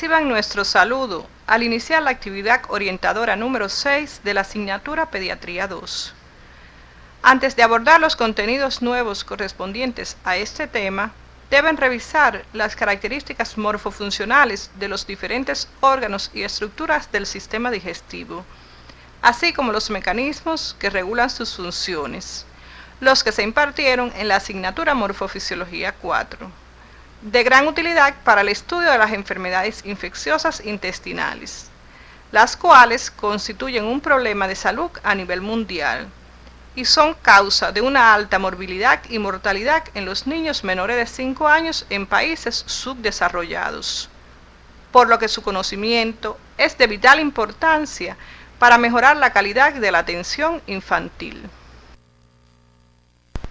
Reciban nuestro saludo al iniciar la actividad orientadora número 6 de la asignatura Pediatría 2. Antes de abordar los contenidos nuevos correspondientes a este tema, deben revisar las características morfofuncionales de los diferentes órganos y estructuras del sistema digestivo, así como los mecanismos que regulan sus funciones, los que se impartieron en la asignatura Morfofisiología 4. De gran utilidad para el estudio de las enfermedades infecciosas intestinales, las cuales constituyen un problema de salud a nivel mundial y son causa de una alta morbilidad y mortalidad en los niños menores de 5 años en países subdesarrollados, por lo que su conocimiento es de vital importancia para mejorar la calidad de la atención infantil.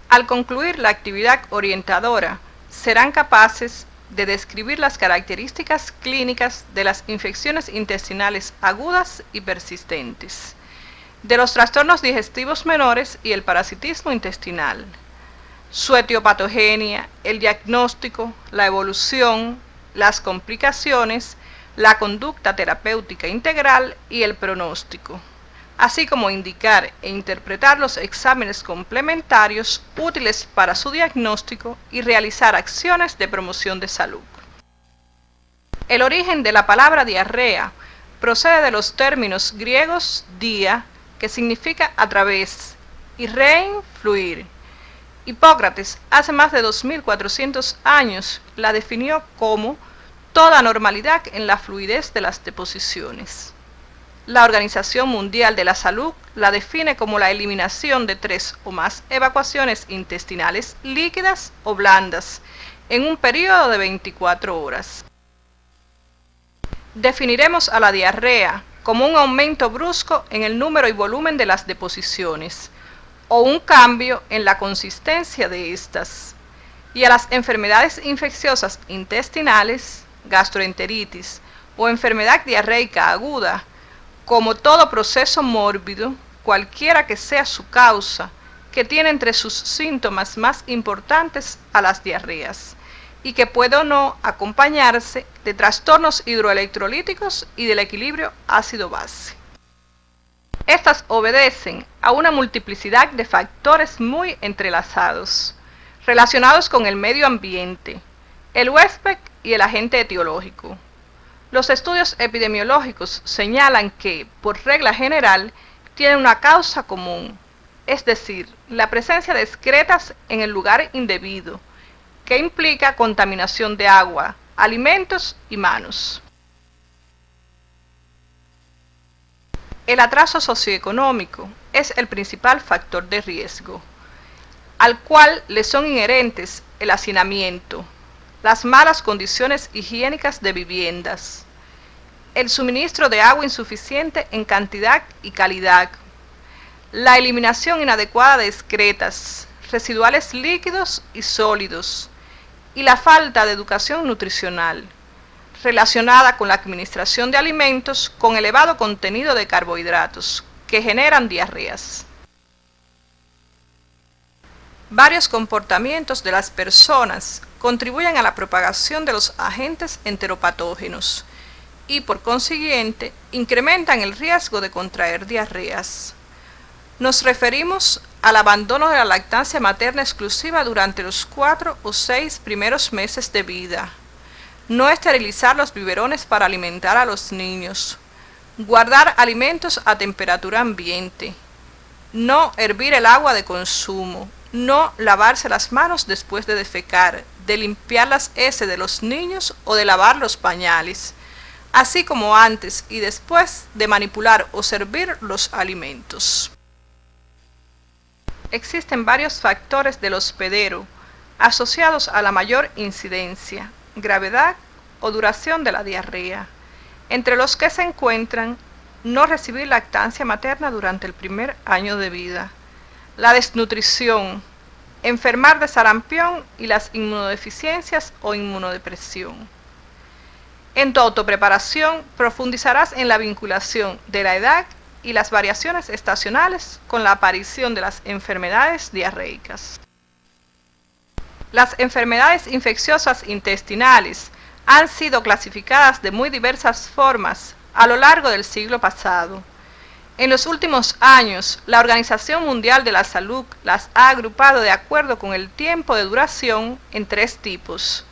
Al concluir la actividad orientadora, serán capaces de describir las características clínicas de las infecciones intestinales agudas y persistentes, de los trastornos digestivos menores y el parasitismo intestinal, su etiopatogenia, el diagnóstico, la evolución, las complicaciones, la conducta terapéutica integral y el pronóstico, así como indicar e interpretar los exámenes complementarios útiles para su diagnóstico y realizar acciones de promoción de salud. El origen de la palabra diarrea procede de los términos griegos dia, que significa a través, y rein, fluir. Hipócrates, hace más de 2400 años, la definió como toda anormalidad en la fluidez de las deposiciones. La Organización Mundial de la Salud la define como la eliminación de 3 o más evacuaciones intestinales líquidas o blandas en un periodo de 24 horas. Definiremos a la diarrea como un aumento brusco en el número y volumen de las deposiciones o un cambio en la consistencia de estas, y a las enfermedades infecciosas intestinales, gastroenteritis o enfermedad diarreica aguda, como todo proceso mórbido, cualquiera que sea su causa, que tiene entre sus síntomas más importantes a las diarreas, y que puede o no acompañarse de trastornos hidroelectrolíticos y del equilibrio ácido-base. Estas obedecen a una multiplicidad de factores muy entrelazados, relacionados con el medio ambiente, el huésped y el agente etiológico. Los estudios epidemiológicos señalan que, por regla general, tienen una causa común, es decir, la presencia de excretas en el lugar indebido, que implica contaminación de agua, alimentos y manos. El atraso socioeconómico es el principal factor de riesgo, al cual le son inherentes el hacinamiento, las malas condiciones higiénicas de viviendas, el suministro de agua insuficiente en cantidad y calidad, la eliminación inadecuada de excretas, residuales líquidos y sólidos, y la falta de educación nutricional, relacionada con la administración de alimentos con elevado contenido de carbohidratos, que generan diarreas. Varios comportamientos de las personas contribuyen a la propagación de los agentes enteropatógenos y, por consiguiente, incrementan el riesgo de contraer diarreas. Nos referimos al abandono de la lactancia materna exclusiva durante los 4 o 6 primeros meses de vida, no esterilizar los biberones para alimentar a los niños, guardar alimentos a temperatura ambiente, no hervir el agua de consumo, no lavarse las manos después de defecar, de limpiar las heces de los niños o de lavar los pañales, así como antes y después de manipular o servir los alimentos. Existen varios factores del hospedero asociados a la mayor incidencia, gravedad o duración de la diarrea, entre los que se encuentran no recibir lactancia materna durante el primer año de vida, la desnutrición, enfermar de sarampión y las inmunodeficiencias o inmunodepresión. En tu autopreparación profundizarás en la vinculación de la edad y las variaciones estacionales con la aparición de las enfermedades diarreicas. Las enfermedades infecciosas intestinales han sido clasificadas de muy diversas formas a lo largo del siglo pasado. En los últimos años, la Organización Mundial de la Salud las ha agrupado de acuerdo con el tiempo de duración en 3 tipos: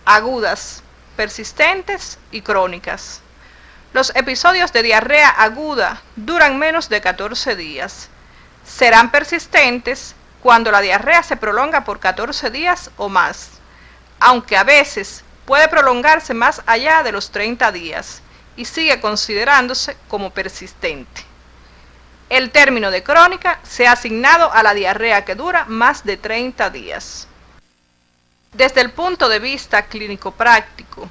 agudas, persistentes y crónicas. Los episodios de diarrea aguda duran menos de 14 días. Serán persistentes cuando la diarrea se prolonga por 14 días o más, aunque a veces puede prolongarse más allá de los 30 días y sigue considerándose como persistente. El término de crónica se ha asignado a la diarrea que dura más de 30 días. Desde el punto de vista clínico-práctico,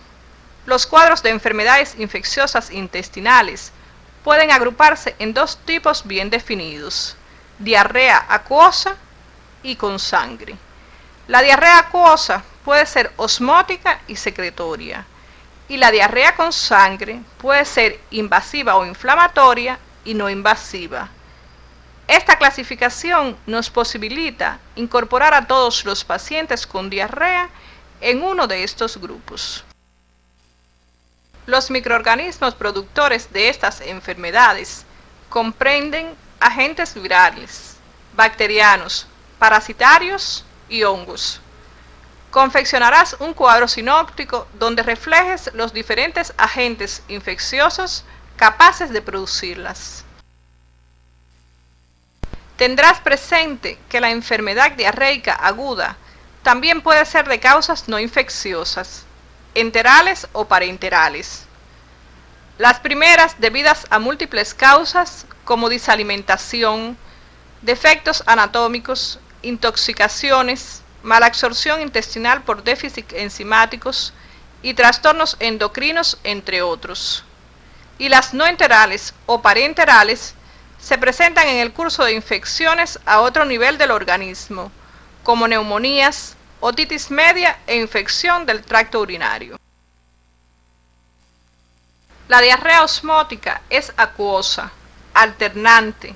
los cuadros de enfermedades infecciosas intestinales pueden agruparse en 2 tipos bien definidos: diarrea acuosa y con sangre. La diarrea acuosa puede ser osmótica y secretoria, y la diarrea con sangre puede ser invasiva o inflamatoria y no invasiva. Esta clasificación nos posibilita incorporar a todos los pacientes con diarrea en uno de estos grupos. Los microorganismos productores de estas enfermedades comprenden agentes virales, bacterianos, parasitarios y hongos. Confeccionarás un cuadro sinóptico donde reflejes los diferentes agentes infecciosos capaces de producirlas. Tendrás presente que la enfermedad diarreica aguda también puede ser de causas no infecciosas, enterales o parenterales. Las primeras debidas a múltiples causas como desalimentación, defectos anatómicos, intoxicaciones, malabsorción intestinal por déficit enzimáticos y trastornos endocrinos, entre otros. Y las no enterales o parenterales se presentan en el curso de infecciones a otro nivel del organismo, como neumonías, otitis media e infección del tracto urinario. La diarrea osmótica es acuosa, alternante.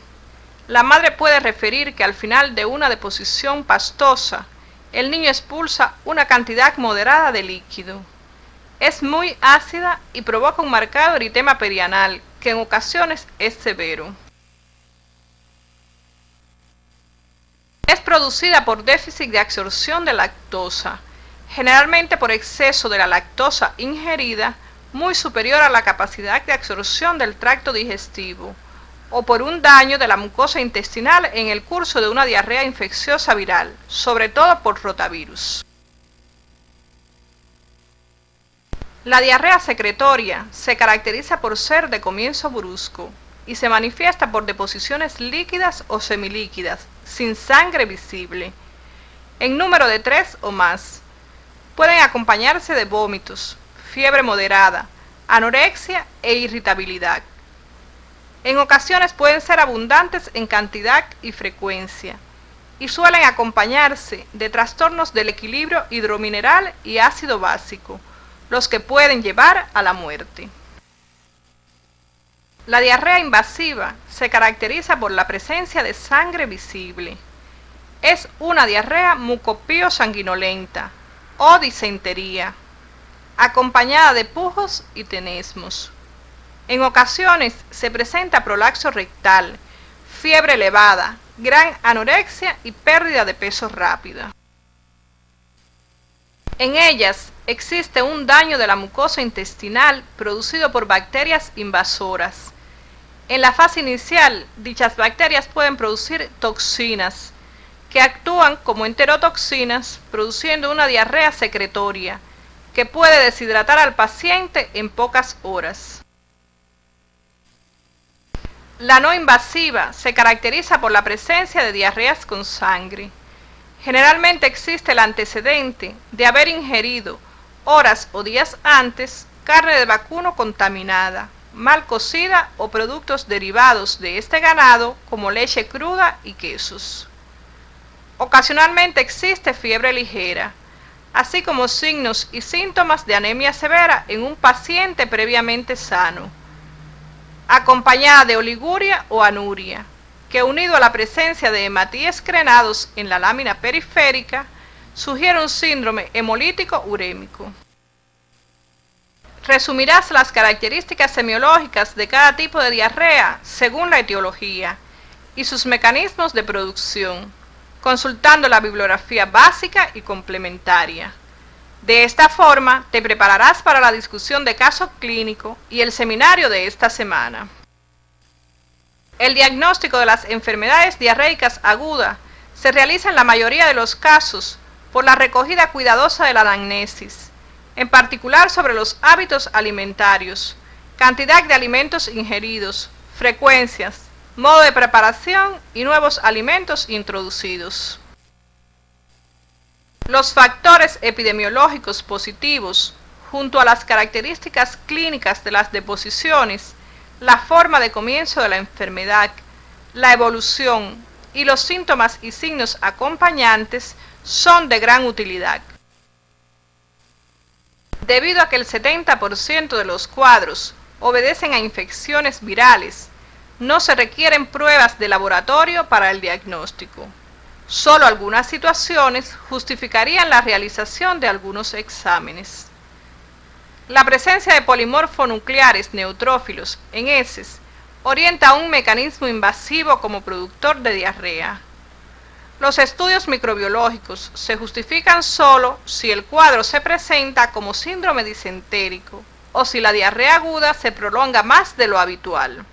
La madre puede referir que al final de una deposición pastosa, el niño expulsa una cantidad moderada de líquido. Es muy ácida y provoca un marcado eritema perianal, que en ocasiones es severo. Es producida por déficit de absorción de lactosa, generalmente por exceso de la lactosa ingerida muy superior a la capacidad de absorción del tracto digestivo, o por un daño de la mucosa intestinal en el curso de una diarrea infecciosa viral, sobre todo por rotavirus. La diarrea secretoria se caracteriza por ser de comienzo brusco y se manifiesta por deposiciones líquidas o semilíquidas, sin sangre visible, en número de 3 o más. Pueden acompañarse de vómitos, fiebre moderada, anorexia e irritabilidad. En ocasiones pueden ser abundantes en cantidad y frecuencia, y suelen acompañarse de trastornos del equilibrio hidromineral y ácido básico, los que pueden llevar a la muerte. La diarrea invasiva se caracteriza por la presencia de sangre visible. Es una diarrea mucopio-sanguinolenta o disentería, acompañada de pujos y tenesmos. En ocasiones se presenta prolaxo rectal, fiebre elevada, gran anorexia y pérdida de peso rápida. En ellas existe un daño de la mucosa intestinal producido por bacterias invasoras. En la fase inicial, dichas bacterias pueden producir toxinas, que actúan como enterotoxinas, produciendo una diarrea secretoria, que puede deshidratar al paciente en pocas horas. La no invasiva se caracteriza por la presencia de diarreas con sangre. Generalmente existe el antecedente de haber ingerido, horas o días antes, carne de vacuno contaminada, mal cocida o productos derivados de este ganado como leche cruda y quesos. Ocasionalmente existe fiebre ligera, así como signos y síntomas de anemia severa en un paciente previamente sano, acompañada de oliguria o anuria, que unido a la presencia de hematíes crenados en la lámina periférica, sugiere un síndrome hemolítico urémico. Resumirás las características semiológicas de cada tipo de diarrea según la etiología y sus mecanismos de producción, consultando la bibliografía básica y complementaria. De esta forma, te prepararás para la discusión de caso clínico y el seminario de esta semana. El diagnóstico de las enfermedades diarreicas agudas se realiza en la mayoría de los casos por la recogida cuidadosa de la anamnesis, en particular sobre los hábitos alimentarios, cantidad de alimentos ingeridos, frecuencias, modo de preparación y nuevos alimentos introducidos. Los factores epidemiológicos positivos, junto a las características clínicas de las deposiciones, la forma de comienzo de la enfermedad, la evolución y los síntomas y signos acompañantes, son de gran utilidad. Debido a que el 70% de los cuadros obedecen a infecciones virales, no se requieren pruebas de laboratorio para el diagnóstico. Solo algunas situaciones justificarían la realización de algunos exámenes. La presencia de polimorfonucleares neutrófilos en heces orienta a un mecanismo invasivo como productor de diarrea. Los estudios microbiológicos se justifican solo si el cuadro se presenta como síndrome disentérico o si la diarrea aguda se prolonga más de lo habitual.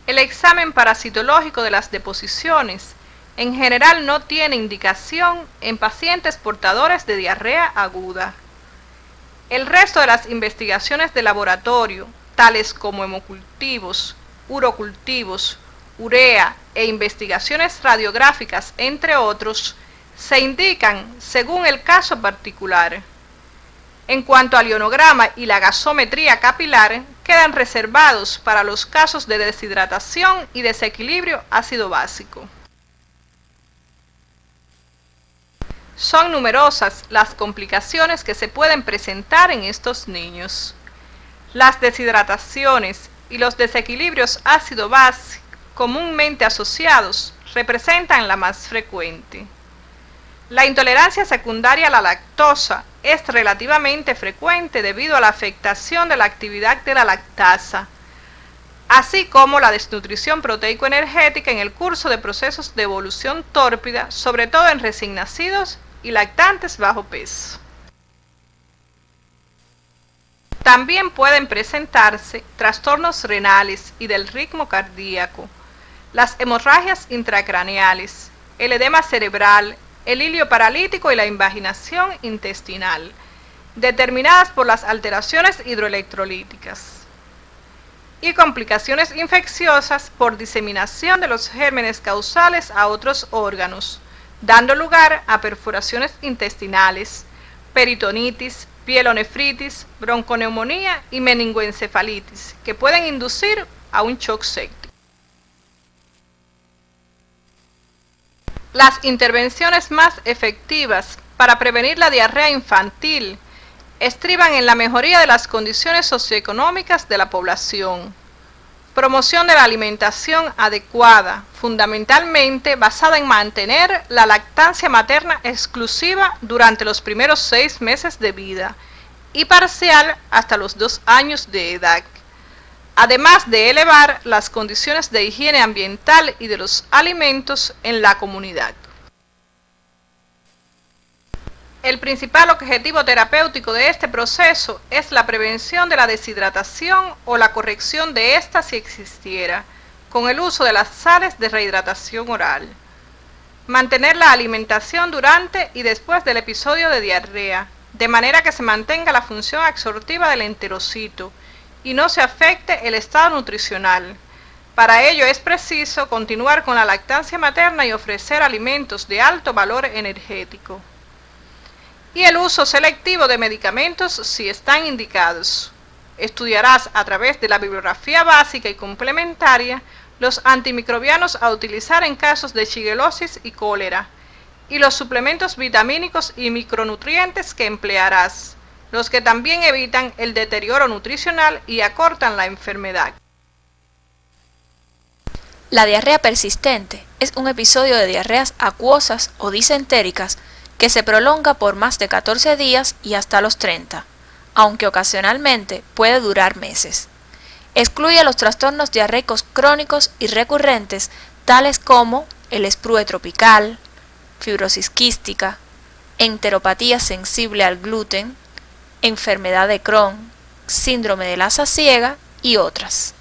El examen parasitológico de las deposiciones en general no tiene indicación en pacientes portadores de diarrea aguda. El resto de las investigaciones de laboratorio, tales como hemocultivos, urocultivos, urea e investigaciones radiográficas, entre otros, se indican según el caso particular. En cuanto al ionograma y la gasometría capilar, quedan reservados para los casos de deshidratación y desequilibrio ácido básico. Son numerosas las complicaciones que se pueden presentar en estos niños. Las deshidrataciones y los desequilibrios ácido-básico comúnmente asociados representan la más frecuente. La intolerancia secundaria a la lactosa es relativamente frecuente debido a la afectación de la actividad de la lactasa, así como la desnutrición proteico-energética en el curso de procesos de evolución tórpida, sobre todo en recién nacidos y lactantes bajo peso. También pueden presentarse trastornos renales y del ritmo cardíaco, las hemorragias intracraneales, el edema cerebral, el hilio paralítico y la invaginación intestinal, determinadas por las alteraciones hidroelectrolíticas, y complicaciones infecciosas por diseminación de los gérmenes causales a otros órganos, dando lugar a perforaciones intestinales, peritonitis, pielonefritis, bronconeumonía y meningoencefalitis, que pueden inducir a un shock séptico. Las intervenciones más efectivas para prevenir la diarrea infantil estriban en la mejoría de las condiciones socioeconómicas de la población, promoción de la alimentación adecuada, fundamentalmente basada en mantener la lactancia materna exclusiva durante los primeros 6 meses de vida y parcial hasta los 2 años de edad, además de elevar las condiciones de higiene ambiental y de los alimentos en la comunidad. El principal objetivo terapéutico de este proceso es la prevención de la deshidratación o la corrección de esta si existiera, con el uso de las sales de rehidratación oral. Mantener la alimentación durante y después del episodio de diarrea, de manera que se mantenga la función absortiva del enterocito y no se afecte el estado nutricional. Para ello es preciso continuar con la lactancia materna y ofrecer alimentos de alto valor energético. Y el uso selectivo de medicamentos si están indicados. Estudiarás a través de la bibliografía básica y complementaria los antimicrobianos a utilizar en casos de shigellosis y cólera, y los suplementos vitamínicos y micronutrientes que emplearás, los que también evitan el deterioro nutricional y acortan la enfermedad. La diarrea persistente es un episodio de diarreas acuosas o disentéricas que se prolonga por más de 14 días y hasta los 30, aunque ocasionalmente puede durar meses. Excluye los trastornos diarreicos crónicos y recurrentes tales como el sprue tropical, fibrosis quística, enteropatía sensible al gluten, enfermedad de Crohn, síndrome de la saciega y otras.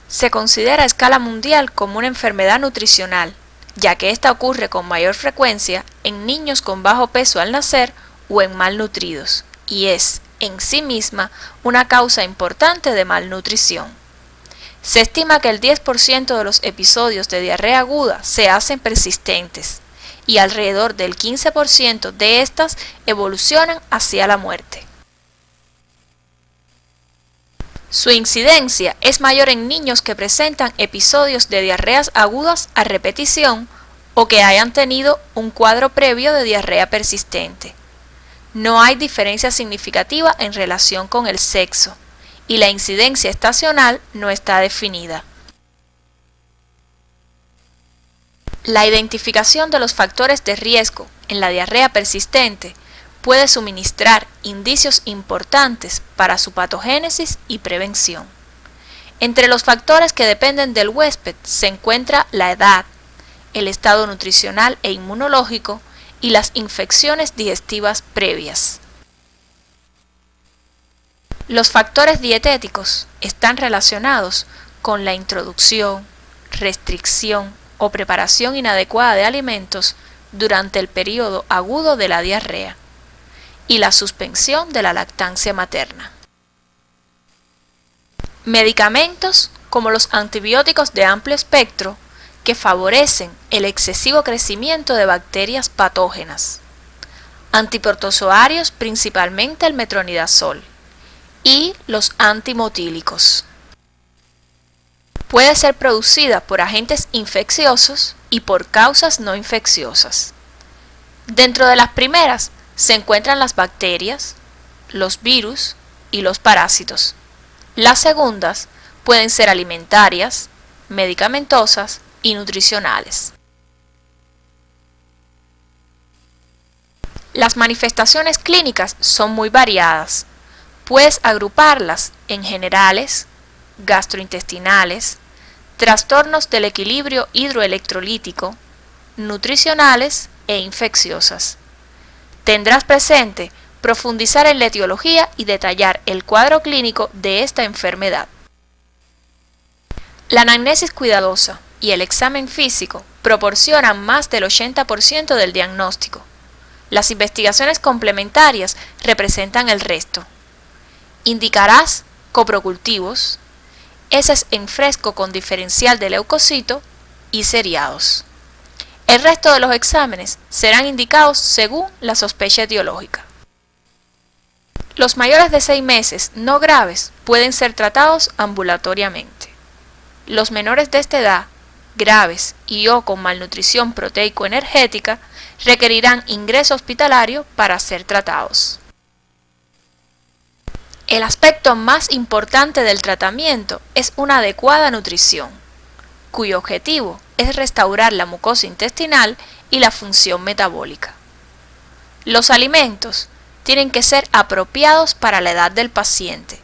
Se considera a escala mundial como una enfermedad nutricional, ya que esta ocurre con mayor frecuencia en niños con bajo peso al nacer o en malnutridos, y es, en sí misma, una causa importante de malnutrición. Se estima que el 10% de los episodios de diarrea aguda se hacen persistentes, y alrededor del 15% de estas evolucionan hacia la muerte. Su incidencia es mayor en niños que presentan episodios de diarreas agudas a repetición o que hayan tenido un cuadro previo de diarrea persistente. No hay diferencia significativa en relación con el sexo, y la incidencia estacional no está definida. La identificación de los factores de riesgo en la diarrea persistente puede suministrar indicios importantes para su patogénesis y prevención. Entre los factores que dependen del huésped se encuentra la edad, el estado nutricional e inmunológico y las infecciones digestivas previas. Los factores dietéticos están relacionados con la introducción, restricción o preparación inadecuada de alimentos durante el periodo agudo de la diarrea y la suspensión de la lactancia materna. Medicamentos como los antibióticos de amplio espectro que favorecen el excesivo crecimiento de bacterias patógenas, antiprotozoarios, principalmente el metronidazol, y los antimotílicos. Puede ser producida por agentes infecciosos y por causas no infecciosas. Dentro de las primeras se encuentran las bacterias, los virus y los parásitos. Las segundas pueden ser alimentarias, medicamentosas y nutricionales. Las manifestaciones clínicas son muy variadas. Puedes agruparlas en generales, gastrointestinales, trastornos del equilibrio hidroelectrolítico, nutricionales e infecciosas. Tendrás presente profundizar en la etiología y detallar el cuadro clínico de esta enfermedad. La anamnesis cuidadosa y el examen físico proporcionan más del 80% del diagnóstico. Las investigaciones complementarias representan el resto. Indicarás coprocultivos, heces en fresco con diferencial de leucocito y seriados. El resto de los exámenes serán indicados según la sospecha etiológica. Los mayores de 6 meses no graves pueden ser tratados ambulatoriamente. Los menores de esta edad, graves y o con malnutrición proteico-energética, requerirán ingreso hospitalario para ser tratados. El aspecto más importante del tratamiento es una adecuada nutrición, cuyo objetivo es restaurar la mucosa intestinal y la función metabólica. Los alimentos tienen que ser apropiados para la edad del paciente,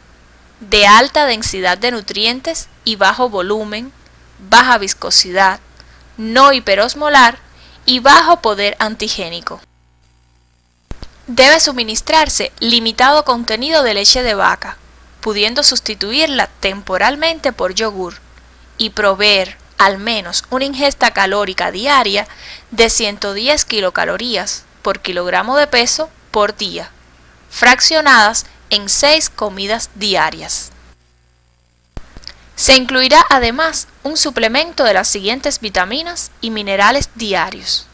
de alta densidad de nutrientes y bajo volumen, baja viscosidad, no hiperosmolar y bajo poder antigénico. Debe suministrarse limitado contenido de leche de vaca, pudiendo sustituirla temporalmente por yogur, y proveer al menos una ingesta calórica diaria de 110 kilocalorías por kilogramo de peso por día, fraccionadas en 6 comidas diarias. Se incluirá además un suplemento de las siguientes vitaminas y minerales diarios: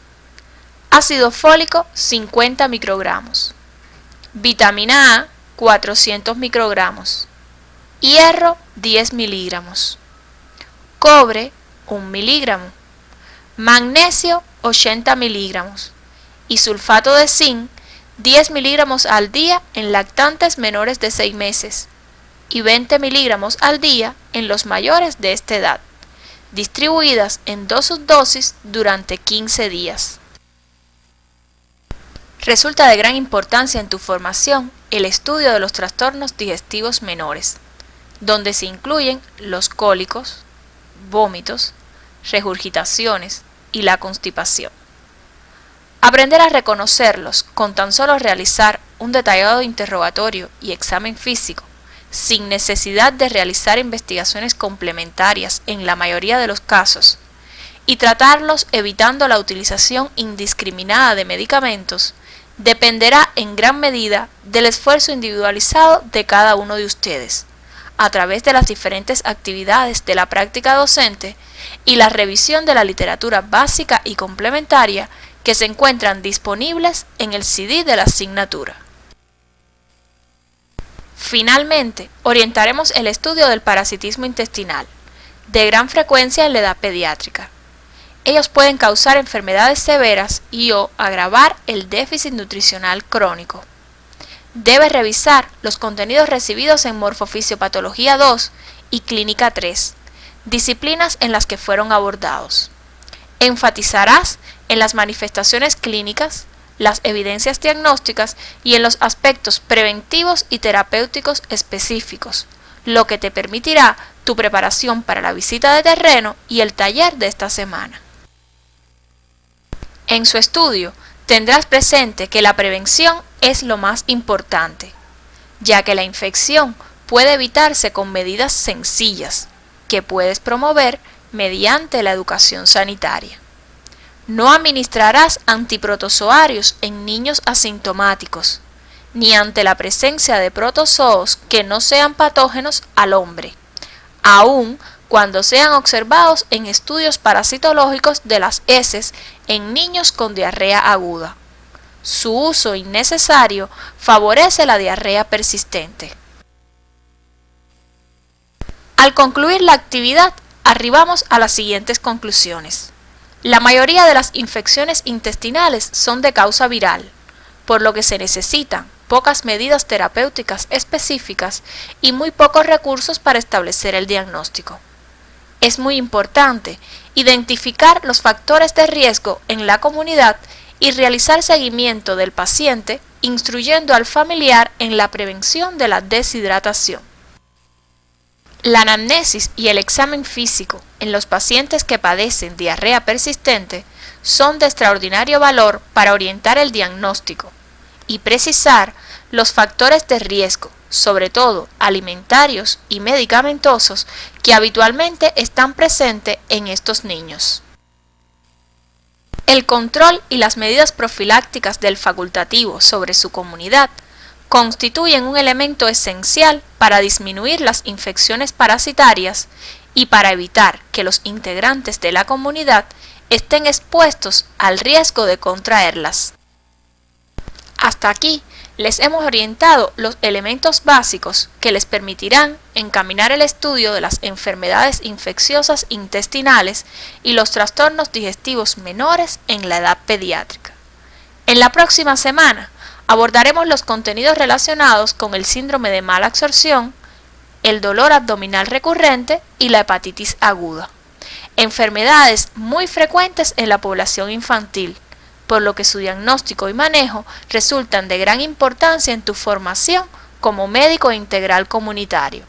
ácido fólico 50 microgramos, vitamina A 400 microgramos, hierro 10 miligramos, cobre 1 miligramo, magnesio 80 miligramos y sulfato de zinc 10 miligramos al día en lactantes menores de 6 meses y 20 miligramos al día en los mayores de esta edad, distribuidas en 2 subdosis durante 15 días. Resulta de gran importancia en tu formación el estudio de los trastornos digestivos menores, donde se incluyen los cólicos, vómitos, regurgitaciones y la constipación. Aprender a reconocerlos con tan solo realizar un detallado interrogatorio y examen físico, sin necesidad de realizar investigaciones complementarias en la mayoría de los casos, y tratarlos evitando la utilización indiscriminada de medicamentos, dependerá en gran medida del esfuerzo individualizado de cada uno de ustedes, a través de las diferentes actividades de la práctica docente y la revisión de la literatura básica y complementaria que se encuentran disponibles en el CD de la asignatura. Finalmente, orientaremos el estudio del parasitismo intestinal, de gran frecuencia en la edad pediátrica. Ellos pueden causar enfermedades severas y/o agravar el déficit nutricional crónico. Debe revisar los contenidos recibidos en Morfofisiopatología 2 y Clínica 3, disciplinas en las que fueron abordados. Enfatizarás en las manifestaciones clínicas, las evidencias diagnósticas y en los aspectos preventivos y terapéuticos específicos, lo que te permitirá tu preparación para la visita de terreno y el taller de esta semana. En su estudio, tendrás presente que la prevención es lo más importante, ya que la infección puede evitarse con medidas sencillas que puedes promover mediante la educación sanitaria. No administrarás antiprotozoarios en niños asintomáticos, ni ante la presencia de protozoos que no sean patógenos al hombre, aun cuando sean observados en estudios parasitológicos de las heces en niños con diarrea aguda. Su uso innecesario favorece la diarrea persistente. Al concluir la actividad, arribamos a las siguientes conclusiones. La mayoría de las infecciones intestinales son de causa viral, por lo que se necesitan pocas medidas terapéuticas específicas y muy pocos recursos para establecer el diagnóstico. Es muy importante identificar los factores de riesgo en la comunidad y realizar seguimiento del paciente, instruyendo al familiar en la prevención de la deshidratación. La anamnesis y el examen físico en los pacientes que padecen diarrea persistente son de extraordinario valor para orientar el diagnóstico y precisar los factores de riesgo, sobre todo alimentarios y medicamentosos, que habitualmente están presentes en estos niños. El control y las medidas profilácticas del facultativo sobre su comunidad constituyen un elemento esencial para disminuir las infecciones parasitarias y para evitar que los integrantes de la comunidad estén expuestos al riesgo de contraerlas. Hasta aquí les hemos orientado los elementos básicos que les permitirán encaminar el estudio de las enfermedades infecciosas intestinales y los trastornos digestivos menores en la edad pediátrica. En la próxima semana abordaremos los contenidos relacionados con el síndrome de mala absorción, el dolor abdominal recurrente y la hepatitis aguda, enfermedades muy frecuentes en la población infantil, por lo que su diagnóstico y manejo resultan de gran importancia en tu formación como médico integral comunitario.